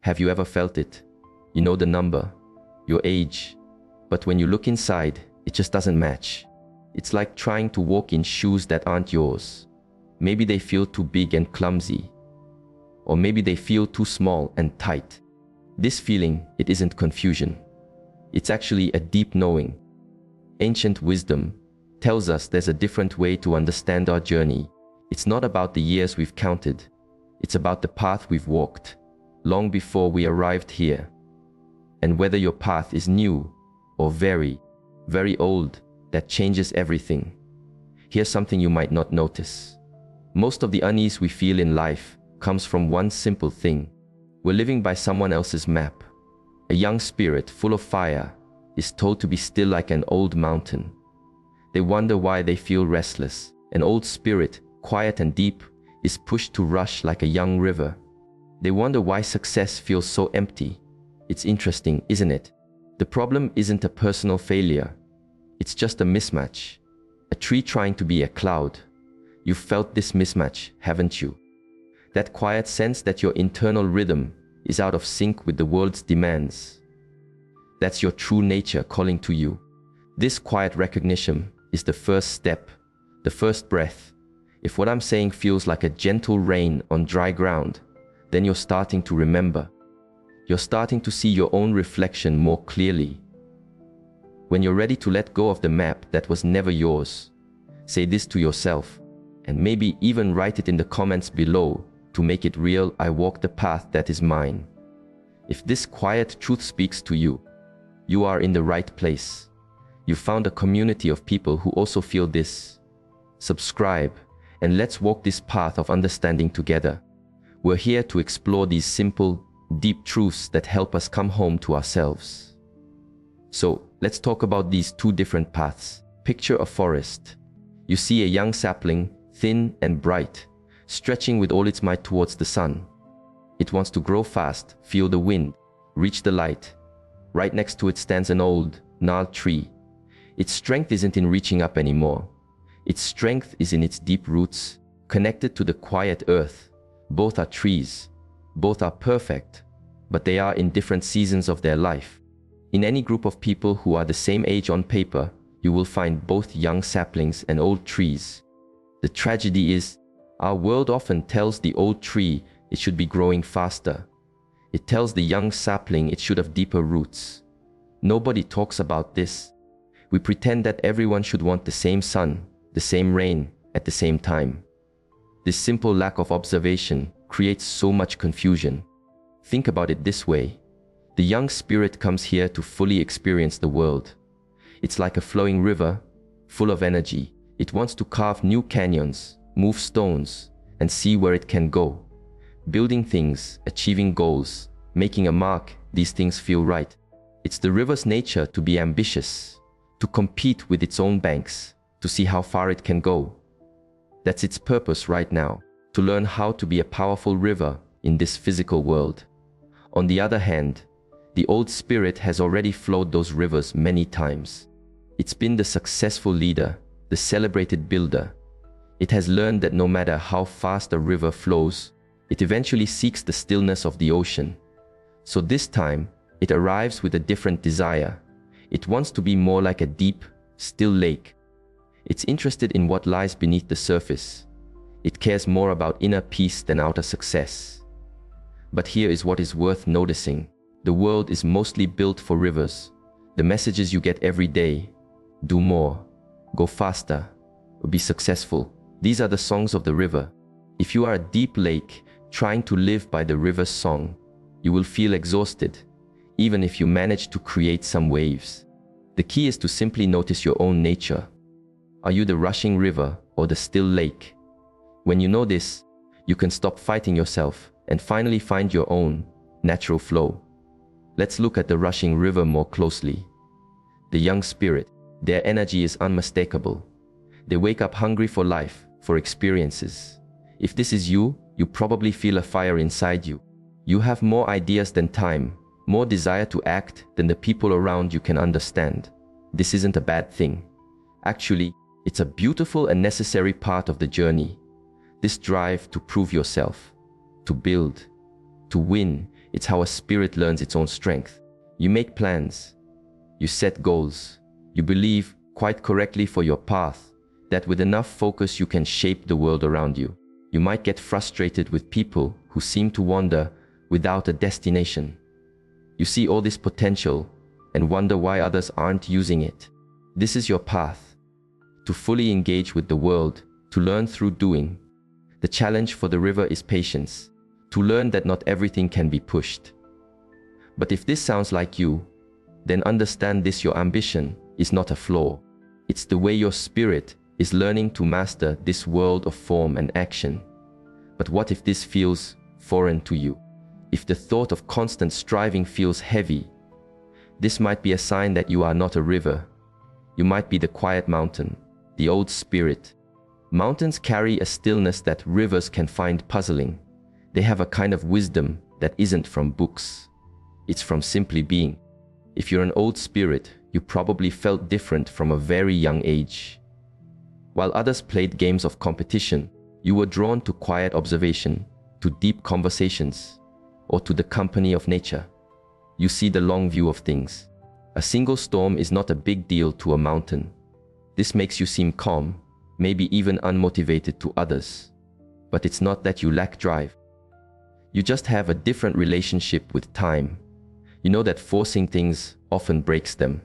Have you ever felt it? You know the number, your age, but when you look inside, it just doesn't match. It's like trying to walk in shoes that aren't yours. Maybe they feel too big and clumsy, or maybe they feel too small and tight. This feeling, it isn't confusion. It's actually a deep knowing. Ancient wisdom tells us there's a different way to understand our journey. It's not about the years we've counted. It's about the path we've walked, long before we arrived here. And whether your path is new or very, very old, that changes everything. Here's something you might not notice. Most of the unease we feel in life comes from one simple thing. We're living by someone else's map. A young spirit full of fire is told to be still like an old mountain. They wonder why they feel restless. An old spirit, quiet and deep, is pushed to rush like a young river. They wonder why success feels so empty. It's interesting, isn't it? The problem isn't a personal failure. It's just a mismatch. A tree trying to be a cloud. You've felt this mismatch, haven't you? That quiet sense that your internal rhythm is out of sync with the world's demands. That's your true nature calling to you. This quiet recognition is the first step, the first breath. If what I'm saying feels like a gentle rain on dry ground, then you're starting to remember. You're starting to see your own reflection more clearly. When you're ready to let go of the map that was never yours, say this to yourself, and maybe even write it in the comments below to make it real. I walk the path that is mine. If this quiet truth speaks to you, you are in the right place. You found a community of people who also feel this. Subscribe, and let's walk this path of understanding together. We're here to explore these simple, deep truths that help us come home to ourselves. So, let's talk about these two different paths. Picture a forest. You see a young sapling, thin and bright, stretching with all its might towards the sun. It wants to grow fast, feel the wind, reach the light. Right next to it stands an old, gnarled tree. Its strength isn't in reaching up anymore. Its strength is in its deep roots, connected to the quiet earth. Both are trees. Both are perfect, but they are in different seasons of their life. In any group of people who are the same age on paper, you will find both young saplings and old trees. The tragedy is, our world often tells the old tree it should be growing faster. It tells the young sapling it should have deeper roots. Nobody talks about this. We pretend that everyone should want the same sun, the same rain, at the same time. This simple lack of observation creates so much confusion. Think about it this way. The young spirit comes here to fully experience the world. It's like a flowing river, full of energy. It wants to carve new canyons, move stones, and see where it can go. Building things, achieving goals, making a mark, these things feel right. It's the river's nature to be ambitious, to compete with its own banks, to see how far it can go. That's its purpose right now, to learn how to be a powerful river in this physical world. On the other hand, the old spirit has already flowed those rivers many times. It's been the successful leader, the celebrated builder. It has learned that no matter how fast a river flows, it eventually seeks the stillness of the ocean. So this time, it arrives with a different desire. It wants to be more like a deep, still lake. It's interested in what lies beneath the surface. It cares more about inner peace than outer success. But here is what is worth noticing. The world is mostly built for rivers. The messages you get every day, do more, go faster, or be successful. These are the songs of the river. If you are a deep lake trying to live by the river's song, you will feel exhausted, even if you manage to create some waves. The key is to simply notice your own nature. Are you the rushing river or the still lake? When you know this, you can stop fighting yourself and finally find your own natural flow. Let's look at the rushing river more closely. The young spirit, their energy is unmistakable. They wake up hungry for life, for experiences. If this is you, you probably feel a fire inside you. You have more ideas than time, more desire to act than the people around you can understand. This isn't a bad thing. Actually, it's a beautiful and necessary part of the journey. This drive to prove yourself, to build, to win, It's how a spirit learns its own strength. You make plans. You set goals. You believe, quite correctly for your path, that with enough focus you can shape the world around you. You might get frustrated with people who seem to wander without a destination. You see all this potential and wonder why others aren't using it. This is your path. To fully engage with the world, to learn through doing. The challenge for the river is patience, to learn that not everything can be pushed. But if this sounds like you, then understand this: your ambition is not a flaw. It's the way your spirit is learning to master this world of form and action. But what if this feels foreign to you? If the thought of constant striving feels heavy, this might be a sign that you are not a river. You might be the quiet mountain, the old spirit. Mountains carry a stillness that rivers can find puzzling. They have a kind of wisdom that isn't from books. It's from simply being. If you're an old spirit, you probably felt different from a very young age. While others played games of competition, you were drawn to quiet observation, to deep conversations, or to the company of nature. You see the long view of things. A single storm is not a big deal to a mountain. This makes you seem calm, maybe even unmotivated to others. But it's not that you lack drive. You just have a different relationship with time. You know that forcing things often breaks them.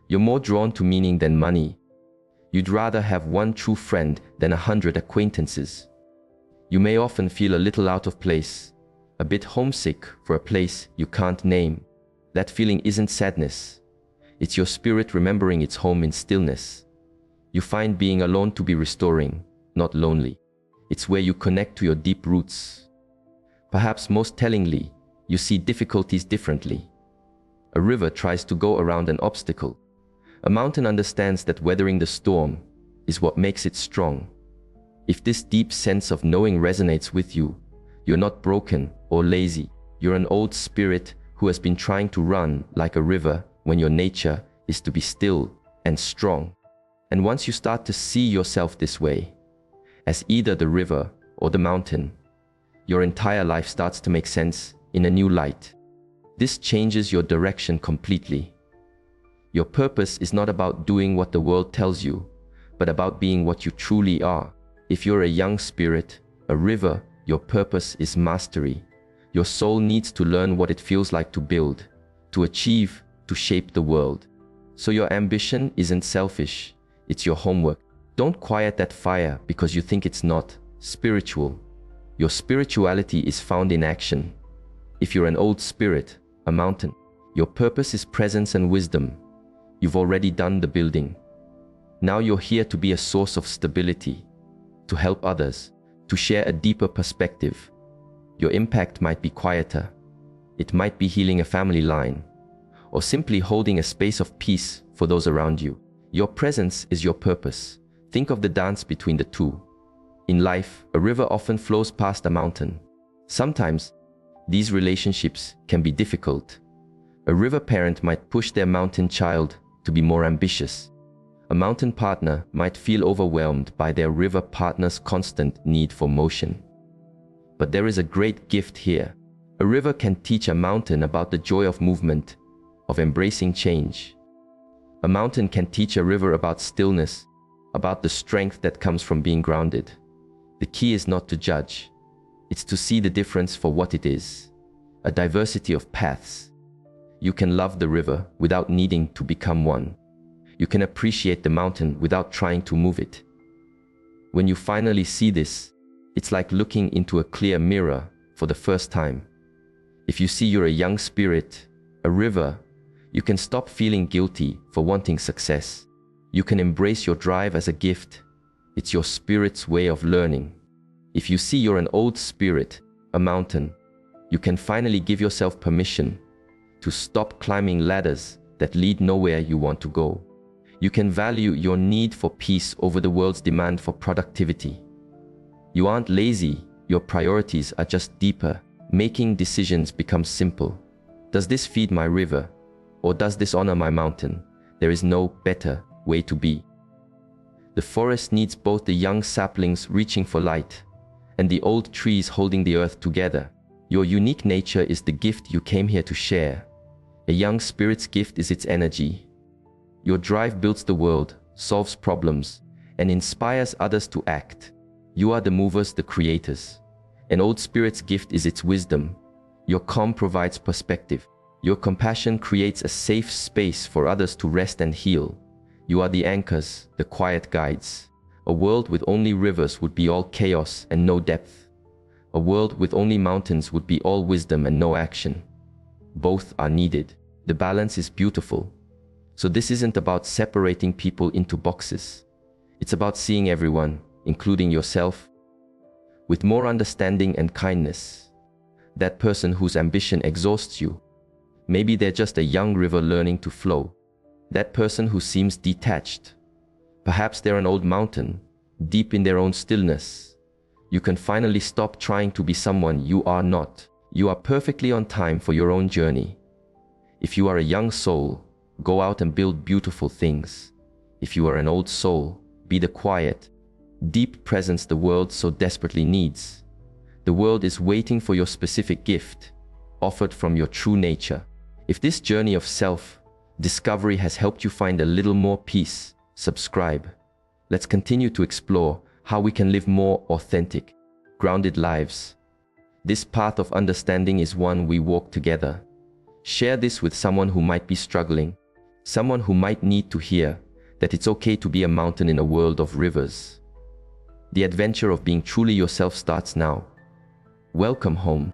You're more drawn to meaning than money. You'd rather have one true friend than 100 acquaintances. You may often feel a little out of place, a bit homesick for a place you can't name. That feeling isn't sadness. It's your spirit remembering its home in stillness. You find being alone to be restoring, not lonely. It's where you connect to your deep roots. Perhaps most tellingly, you see difficulties differently. A river tries to go around an obstacle. A mountain understands that weathering the storm is what makes it strong. If this deep sense of knowing resonates with you, you're not broken or lazy. You're an old spirit who has been trying to run like a river when your nature is to be still and strong. And once you start to see yourself this way, as either the river or the mountain, your entire life starts to make sense in a new light. This changes your direction completely. Your purpose is not about doing what the world tells you, but about being what you truly are. If you're a young spirit, a river, your purpose is mastery. Your soul needs to learn what it feels like to build, to achieve, to shape the world. So your ambition isn't selfish, it's your homework. Don't quiet that fire because you think it's not spiritual. Your spirituality is found in action. If you're an old spirit, a mountain, your purpose is presence and wisdom. You've already done the building. Now you're here to be a source of stability, to help others, to share a deeper perspective. Your impact might be quieter. It might be healing a family line, or simply holding a space of peace for those around you. Your presence is your purpose. Think of the dance between the two. In life, a river often flows past a mountain. Sometimes, these relationships can be difficult. A river parent might push their mountain child to be more ambitious. A mountain partner might feel overwhelmed by their river partner's constant need for motion. But there is a great gift here. A river can teach a mountain about the joy of movement, of embracing change. A mountain can teach a river about stillness, about the strength that comes from being grounded. The key is not to judge. It's to see the difference for what it is, a diversity of paths. You can love the river without needing to become one. You can appreciate the mountain without trying to move it. When you finally see this, it's like looking into a clear mirror for the first time. If you see you're a young spirit, a river, you can stop feeling guilty for wanting success. You can embrace your drive as a gift. It's your spirit's way of learning. If you see you're an old spirit, a mountain, you can finally give yourself permission to stop climbing ladders that lead nowhere you want to go. You can value your need for peace over the world's demand for productivity. You aren't lazy, your priorities are just deeper. Making decisions becomes simple. Does this feed my river? Or does this honor my mountain? There is no better way to be. The forest needs both the young saplings reaching for light and the old trees holding the earth together. Your unique nature is the gift you came here to share. A young spirit's gift is its energy. Your drive builds the world, solves problems, and inspires others to act. You are the movers, the creators. An old spirit's gift is its wisdom. Your calm provides perspective. Your compassion creates a safe space for others to rest and heal. You are the anchors, the quiet guides. A world with only rivers would be all chaos and no depth. A world with only mountains would be all wisdom and no action. Both are needed. The balance is beautiful. So this isn't about separating people into boxes. It's about seeing everyone, including yourself, with more understanding and kindness. That person whose ambition exhausts you, maybe they're just a young river learning to flow. That person who seems detached, perhaps they're an old mountain, deep in their own stillness. You can finally stop trying to be someone you are not. You are perfectly on time for your own journey. If you are a young soul, go out and build beautiful things. If you are an old soul, be the quiet, deep presence the world so desperately needs. The world is waiting for your specific gift, offered from your true nature. If this journey of self-discovery has helped you find a little more peace, subscribe. Let's continue to explore how we can live more authentic, grounded lives. This path of understanding is one we walk together. Share this with someone who might be struggling, someone who might need to hear that it's okay to be a mountain in a world of rivers. The adventure of being truly yourself starts now. Welcome home.